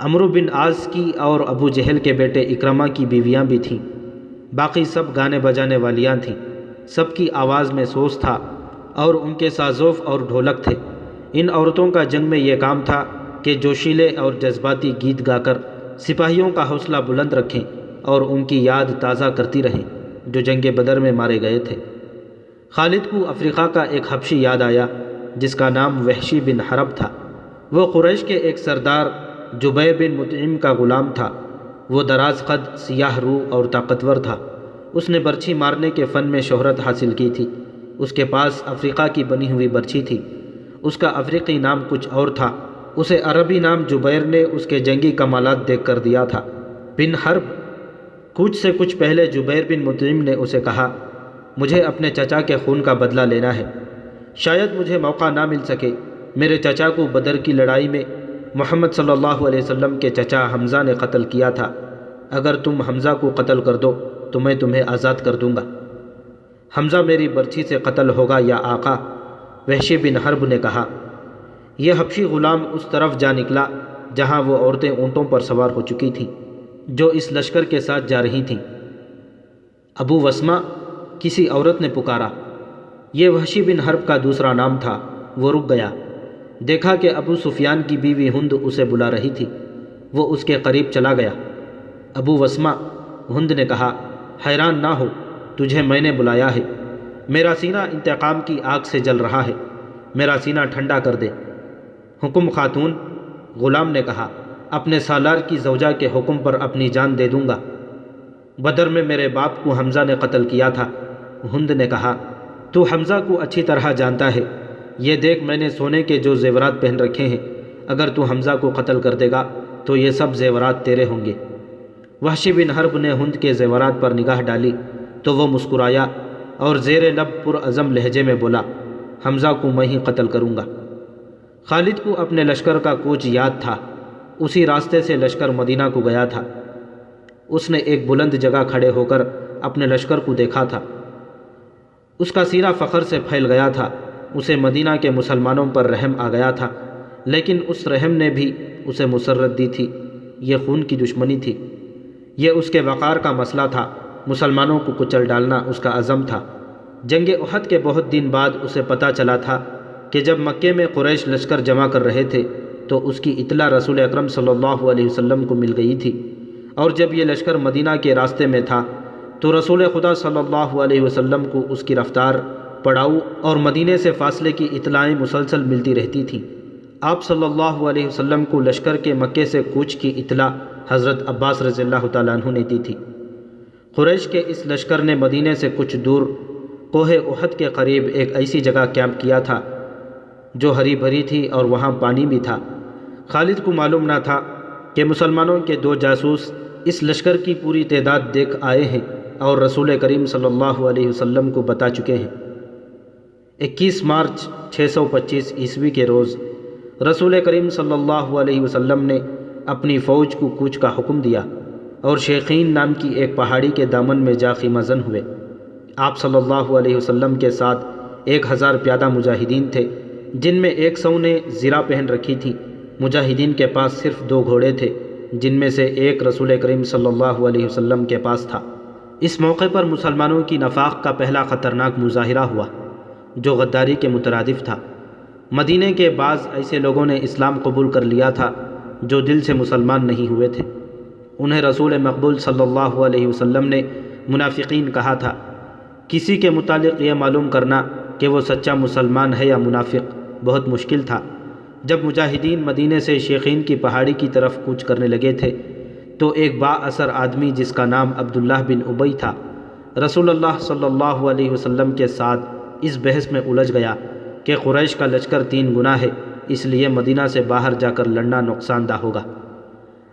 عمرو بن عاص کی اور ابو جہل کے بیٹے اکرمہ کی بیویاں بھی تھیں۔ باقی سب گانے بجانے والیاں تھیں۔ سب کی آواز میں سوز تھا اور ان کے سازوف اور ڈھولک تھے۔ ان عورتوں کا جنگ میں یہ کام تھا کہ جوشیلے اور جذباتی گیت گا کر سپاہیوں کا حوصلہ بلند رکھیں اور ان کی یاد تازہ کرتی رہیں جو جنگ بدر میں مارے گئے تھے۔ خالد کو افریقہ کا ایک حبشی یاد آیا جس کا نام وحشی بن حرب تھا۔ وہ قریش کے ایک سردار جبیر بن مطعم کا غلام تھا۔ وہ دراز قد، سیاہ رو اور طاقتور تھا۔ اس نے برچھی مارنے کے فن میں شہرت حاصل کی تھی۔ اس کے پاس افریقہ کی بنی ہوئی برچھی تھی۔ اس کا افریقی نام کچھ اور تھا۔ اسے عربی نام جبیر نے اس کے جنگی کمالات دیکھ کر دیا تھا۔ بن حرب کوچ سے کچھ پہلے جبیر بن مطعم نے اسے کہا، مجھے اپنے چچا کے خون کا بدلہ لینا ہے۔ شاید مجھے موقع نہ مل سکے۔ میرے چچا کو بدر کی لڑائی میں محمد صلی اللہ علیہ وسلم کے چچا حمزہ نے قتل کیا تھا۔ اگر تم حمزہ کو قتل کر دو تو میں تمہیں آزاد کر دوں گا۔ حمزہ میری برچھی سے قتل ہوگا یا آقا؟ وحشی بن حرب نے کہا۔ یہ حبشی غلام اس طرف جا نکلا جہاں وہ عورتیں اونٹوں پر سوار ہو چکی تھیں جو اس لشکر کے ساتھ جا رہی تھیں۔ ابو وسمہ، کسی عورت نے پکارا۔ یہ وحشی بن حرب کا دوسرا نام تھا۔ وہ رک گیا۔ دیکھا کہ ابو سفیان کی بیوی ہند اسے بلا رہی تھی۔ وہ اس کے قریب چلا گیا۔ ابو وسمہ، ہند نے کہا، حیران نہ ہو، تجھے میں نے بلایا ہے۔ میرا سینہ انتقام کی آگ سے جل رہا ہے۔ میرا سینہ ٹھنڈا کر دے۔ حکم خاتون، غلام نے کہا، اپنے سالار کی زوجہ کے حکم پر اپنی جان دے دوں گا۔ بدر میں میرے باپ کو حمزہ نے قتل کیا تھا۔ ہند نے کہا، تو حمزہ کو اچھی طرح جانتا ہے۔ یہ دیکھ میں نے سونے کے جو زیورات پہن رکھے ہیں۔ اگر تو حمزہ کو قتل کر دے گا تو یہ سب زیورات تیرے ہوں گے۔ وحشی بن حرب نے ہند کے زیورات پر نگاہ ڈالی تو وہ مسکرایا اور زیر لب پرعزم لہجے میں بولا، حمزہ کو میں ہی قتل کروں گا۔ خالد کو اپنے لشکر کا کوچ یاد تھا۔ اسی راستے سے لشکر مدینہ کو گیا تھا۔ اس نے ایک بلند جگہ کھڑے ہو کر اپنے لشکر کو دیکھا تھا۔ اس کا سینہ فخر سے پھیل گیا تھا۔ اسے مدینہ کے مسلمانوں پر رحم آ گیا تھا، لیکن اس رحم نے بھی اسے مسرت دی تھی۔ یہ خون کی دشمنی تھی۔ یہ اس کے وقار کا مسئلہ تھا۔ مسلمانوں کو کچل ڈالنا اس کا عزم تھا۔ جنگ احد کے بہت دن بعد اسے پتہ چلا تھا کہ جب مکے میں قریش لشکر جمع کر رہے تھے تو اس کی اطلاع رسول اکرم صلی اللہ علیہ وسلم کو مل گئی تھی، اور جب یہ لشکر مدینہ کے راستے میں تھا تو رسول خدا صلی اللہ علیہ وسلم کو اس کی رفتار، پڑاؤ اور مدینے سے فاصلے کی اطلاعیں مسلسل ملتی رہتی تھیں۔ آپ صلی اللہ علیہ وسلم کو لشکر کے مکے سے کوچ کی اطلاع حضرت عباس رضی اللہ تعالیٰ عنہ نے دی تھی۔ قریش کے اس لشکر نے مدینے سے کچھ دور کوہ احد کے قریب ایک ایسی جگہ کیمپ کیا تھا جو ہری بھری تھی اور وہاں پانی بھی تھا۔ خالد کو معلوم نہ تھا کہ مسلمانوں کے 2 جاسوس اس لشکر کی پوری تعداد دیکھ آئے ہیں اور رسول کریم صلی اللہ علیہ وسلم کو بتا چکے ہیں۔ 21 مارچ 625 عیسوی کے روز رسول کریم صلی اللہ علیہ وسلم نے اپنی فوج کو کوچ کا حکم دیا اور شیخین نام کی ایک پہاڑی کے دامن میں جا خیمہ زن ہوئے۔ آپ صلی اللہ علیہ وسلم کے ساتھ 1000 پیادہ مجاہدین تھے، جن میں 100 نے زرہ پہن رکھی تھی۔ مجاہدین کے پاس صرف 2 گھوڑے تھے، جن میں سے ایک رسول کریم صلی اللہ علیہ وسلم کے پاس تھا۔ اس موقع پر مسلمانوں کی نفاق کا پہلا خطرناک مظاہرہ ہوا جو غداری کے مترادف تھا۔ مدینے کے بعض ایسے لوگوں نے اسلام قبول کر لیا تھا جو دل سے مسلمان نہیں ہوئے تھے۔ انہیں رسول مقبول صلی اللہ علیہ وسلم نے منافقین کہا تھا۔ کسی کے متعلق یہ معلوم کرنا کہ وہ سچا مسلمان ہے یا منافق بہت مشکل تھا۔ جب مجاہدین مدینے سے شیخین کی پہاڑی کی طرف کوچ کرنے لگے تھے تو ایک با اثر آدمی جس کا نام عبداللہ بن ابی تھا، رسول اللہ صلی اللہ علیہ وسلم کے ساتھ اس بحث میں الجھ گیا کہ قریش کا لشکر 3 گنا ہے، اس لیے مدینہ سے باہر جا کر لڑنا نقصان دہ ہوگا۔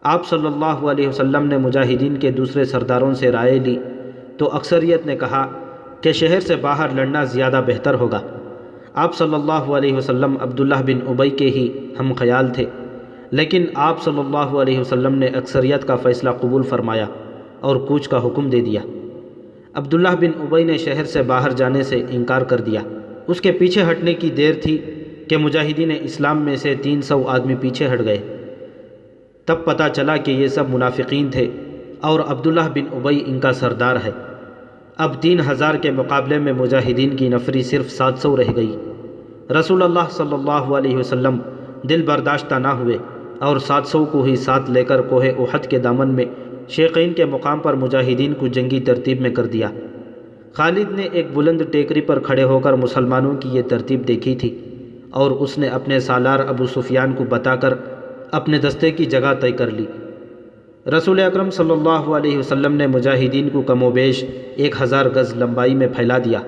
آپ صلی اللہ علیہ وسلم نے مجاہدین کے دوسرے سرداروں سے رائے لی تو اکثریت نے کہا کہ شہر سے باہر لڑنا زیادہ بہتر ہوگا۔ آپ صلی اللہ علیہ وسلم عبداللہ بن ابی کے ہی ہم خیال تھے، لیکن آپ صلی اللہ علیہ وسلم نے اکثریت کا فیصلہ قبول فرمایا اور کوچ کا حکم دے دیا۔ عبداللہ بن ابی نے شہر سے باہر جانے سے انکار کر دیا۔ اس کے پیچھے ہٹنے کی دیر تھی کہ مجاہدین اسلام میں سے 300 آدمی پیچھے ہٹ گئے۔ تب پتہ چلا کہ یہ سب منافقین تھے اور عبداللہ بن ابی ان کا سردار ہے۔ اب 3000 کے مقابلے میں مجاہدین کی نفری صرف 700 رہ گئی۔ رسول اللہ صلی اللہ علیہ وسلم دل برداشتہ نہ ہوئے اور 700 کو ہی ساتھ لے کر کوہ احد کے دامن میں شیقین کے مقام پر مجاہدین کو جنگی ترتیب میں کر دیا۔ خالد نے ایک بلند ٹیکری پر کھڑے ہو کر مسلمانوں کی یہ ترتیب دیکھی تھی اور اس نے اپنے سالار ابو سفیان کو بتا کر اپنے دستے کی جگہ طے کر لی۔ رسول اکرم صلی اللہ علیہ وسلم نے مجاہدین کو کم و بیش 1000 گز لمبائی میں پھیلا دیا۔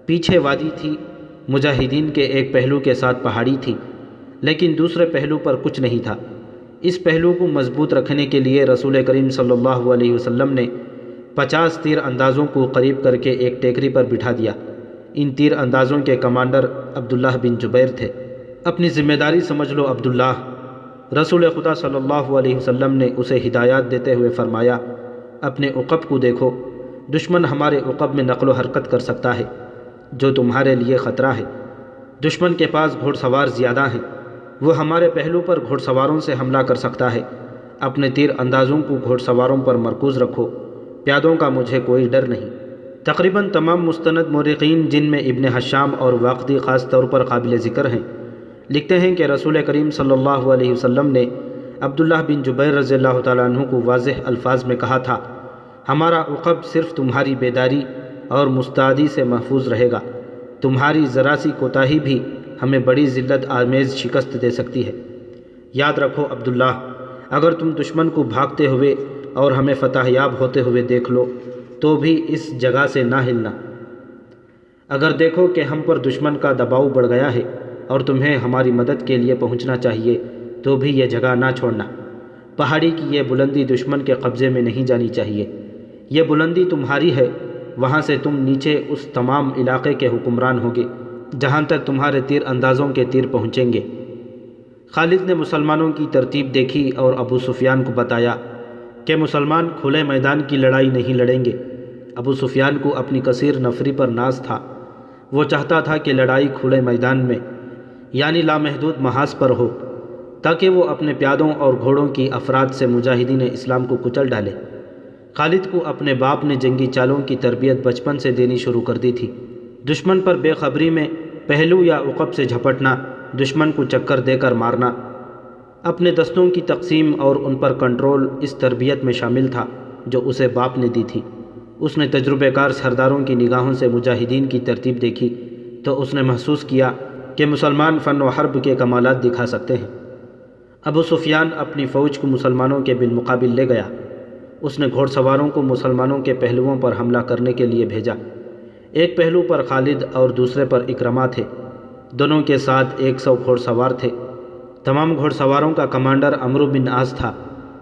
پیچھے وادی تھی، مجاہدین کے ایک پہلو کے ساتھ پہاڑی تھی، لیکن دوسرے پہلو پر کچھ نہیں تھا۔ اس پہلو کو مضبوط رکھنے کے لیے رسول کریم صلی اللہ علیہ وسلم نے 50 تیر اندازوں کو قریب کر کے ایک ٹیکری پر بٹھا دیا۔ ان تیر اندازوں کے کمانڈر عبداللہ بن جبیر تھے۔ اپنی ذمہ داری سمجھ لو عبداللہ۔ رسول خدا صلی اللہ علیہ وسلم نے اسے ہدایات دیتے ہوئے فرمایا، اپنے عقب کو دیکھو، دشمن ہمارے عقب میں نقل و حرکت کر سکتا ہے، جو تمہارے لیے خطرہ ہے۔ دشمن کے پاس گھوڑ سوار زیادہ ہیں، وہ ہمارے پہلو پر گھوڑ سواروں سے حملہ کر سکتا ہے۔ اپنے تیر اندازوں کو گھوڑ سواروں پر مرکوز رکھو، پیادوں کا مجھے کوئی ڈر نہیں۔ تقریباً تمام مستند مورخین، جن میں ابن حشام اور واقدی خاص طور پر قابل ذکر ہیں، لکھتے ہیں کہ رسول کریم صلی اللہ علیہ وسلم نے عبداللہ بن جبیر رضی اللہ تعالیٰ عنہ کو واضح الفاظ میں کہا تھا، ہمارا عقب صرف تمہاری بیداری اور مستعدی سے محفوظ رہے گا، تمہاری ذرا سی کوتاہی بھی ہمیں بڑی ذلت آمیز شکست دے سکتی ہے۔ یاد رکھو عبداللہ، اگر تم دشمن کو بھاگتے ہوئے اور ہمیں فتح یاب ہوتے ہوئے دیکھ لو تو بھی اس جگہ سے نہ ہلنا۔ اگر دیکھو کہ ہم پر دشمن کا دباؤ بڑھ گیا ہے اور تمہیں ہماری مدد کے لیے پہنچنا چاہیے تو بھی یہ جگہ نہ چھوڑنا۔ پہاڑی کی یہ بلندی دشمن کے قبضے میں نہیں جانی چاہیے، یہ بلندی تمہاری ہے، وہاں سے تم نیچے اس تمام علاقے کے حکمران ہوگے جہاں تک تمہارے تیر اندازوں کے تیر پہنچیں گے۔ خالد نے مسلمانوں کی ترتیب دیکھی اور ابو سفیان کو بتایا کہ مسلمان کھلے میدان کی لڑائی نہیں لڑیں گے۔ ابو سفیان کو اپنی کثیر نفری پر ناز تھا، وہ چاہتا تھا کہ لڑائی کھلے میدان میں یعنی لامحدود محاذ پر ہو تاکہ وہ اپنے پیادوں اور گھوڑوں کی افراد سے مجاہدین اسلام کو کچل ڈالے۔ خالد کو اپنے باپ نے جنگی چالوں کی تربیت بچپن سے دینی شروع کر دی تھی۔ دشمن پر بے خبری میں پہلو یا عقب سے جھپٹنا، دشمن کو چکر دے کر مارنا، اپنے دستوں کی تقسیم اور ان پر کنٹرول اس تربیت میں شامل تھا جو اسے باپ نے دی تھی۔ اس نے تجربہ کار سرداروں کی نگاہوں سے مجاہدین کی ترتیب دیکھی تو اس نے محسوس کیا کہ مسلمان فن و حرب کے کمالات دکھا سکتے ہیں۔ ابو سفیان اپنی فوج کو مسلمانوں کے بالمقابل لے گیا۔ اس نے گھوڑ سواروں کو مسلمانوں کے پہلوؤں پر حملہ کرنے کے لیے بھیجا۔ ایک پہلو پر خالد اور دوسرے پر اکرمہ تھے، دونوں کے ساتھ 100 گھوڑ سوار تھے۔ تمام گھوڑ سواروں کا کمانڈر عمرو بن عاص تھا۔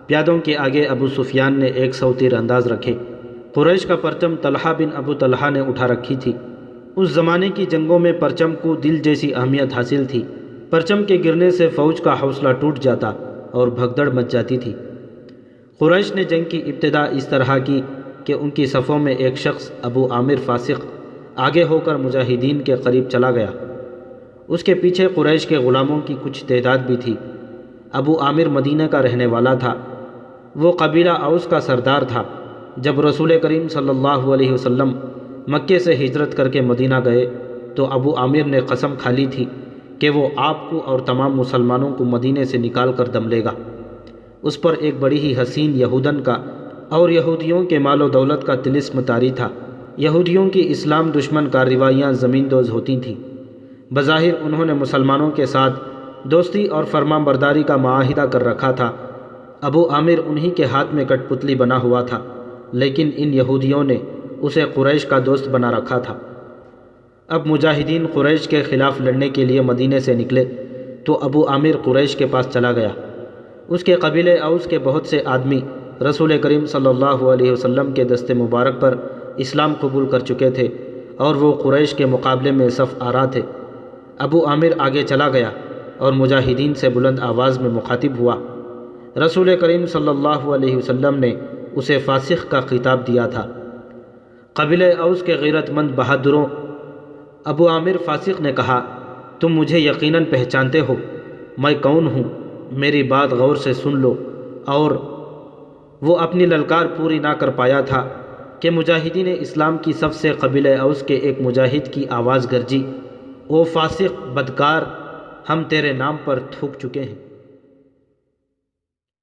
پیادوں کے آگے ابو سفیان نے 100 تیر انداز رکھے۔ قریش کا پرچم طلحہ بن ابو طلحہ نے اٹھا رکھی تھی۔ اس زمانے کی جنگوں میں پرچم کو دل جیسی اہمیت حاصل تھی۔ پرچم کے گرنے سے فوج کا حوصلہ ٹوٹ جاتا اور بھگدڑ مچ جاتی تھی۔ قریش نے جنگ کی ابتدا اس طرح کی کہ ان کی صفوں میں ایک شخص ابو عامر فاسق آگے ہو کر مجاہدین کے قریب چلا گیا۔ اس کے پیچھے قریش کے غلاموں کی کچھ تعداد بھی تھی۔ ابو عامر مدینہ کا رہنے والا تھا، وہ قبیلہ اوس کا سردار تھا۔ جب رسول کریم صلی اللہ علیہ وسلم مکے سے ہجرت کر کے مدینہ گئے تو ابو عامر نے قسم کھا لی تھی کہ وہ آپ کو اور تمام مسلمانوں کو مدینے سے نکال کر دم لے گا۔ اس پر ایک بڑی ہی حسین یہودن کا اور یہودیوں کے مال و دولت کا طلسم طاری تھا۔ یہودیوں کی اسلام دشمن کارروائیاں زمین دوز ہوتی تھیں۔ بظاہر انہوں نے مسلمانوں کے ساتھ دوستی اور فرمان برداری کا معاہدہ کر رکھا تھا۔ ابو عامر انہی کے ہاتھ میں کٹ پتلی بنا ہوا تھا، لیکن ان یہودیوں نے اسے قریش کا دوست بنا رکھا تھا۔ اب مجاہدین قریش کے خلاف لڑنے کے لیے مدینے سے نکلے تو ابو عامر قریش کے پاس چلا گیا۔ اس کے قبیلے اوس کے بہت سے آدمی رسول کریم صلی اللہ علیہ وسلم کے دست مبارک پر اسلام قبول کر چکے تھے اور وہ قریش کے مقابلے میں صف آرا تھے۔ ابو عامر آگے چلا گیا اور مجاہدین سے بلند آواز میں مخاطب ہوا۔ رسول کریم صلی اللہ علیہ وسلم نے اسے فاسق کا خطاب دیا تھا۔ قبیلہ اوس کے غیرت مند بہادروں، ابو عامر فاسق نے کہا، تم مجھے یقیناً پہچانتے ہو، میں کون ہوں؟ میری بات غور سے سن لو۔ اور وہ اپنی للکار پوری نہ کر پایا تھا کہ مجاہدین اسلام کی صف سے قبیلہ اوس کے ایک مجاہد کی آواز گرجی، او فاسق بدکار، ہم تیرے نام پر تھوک چکے ہیں۔